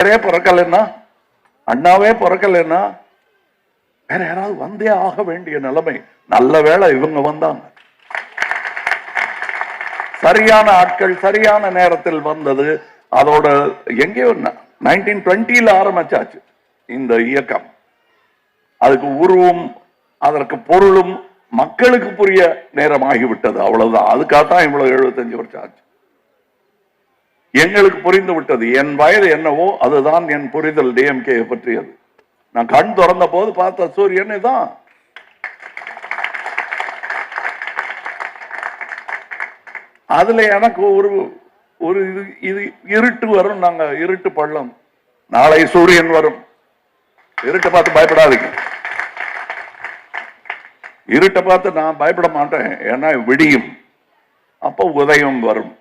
பிறக்கலைன்னா, அண்ணாவே பிறக்கலைன்னா வேற யாராவது வந்தே ஆக வேண்டிய நிலைமை. நல்ல வேளை இவங்க வந்தாங்க. சரியான ஆட்கள் சரியான நேரத்தில் வந்தது. அதோட எங்கேயோ 1920 ஆரம்பிச்சாச்சு இந்த இயக்கம். அதுக்கு உருவம், அதற்கு பொருளும் மக்களுக்கு புரிய நேரம் ஆகிவிட்டது. அவ்வளவுதான். அதுக்காகத்தான் இவ்வளவு 75 வருஷம் ஆச்சு. எங்களுக்கு புரிந்து விட்டது. என் வயது என்னவோ அதுதான் என் புரிதல் டிஎம்கே பற்றியது. நான் கண் திறந்த போது பார்த்த சூரியன் தான். அதுல எனக்கு ஒரு இது இருட்டு வரும். நாங்க இருட்டு பள்ளம். நாளை சூரியன் வரும். இருட்டை பார்த்து பயப்படாதீங்க. இருட்டை பார்த்து நான் பயப்பட மாட்டேன். ஏன்னா விடியும், அப்ப உதயம் வரும்.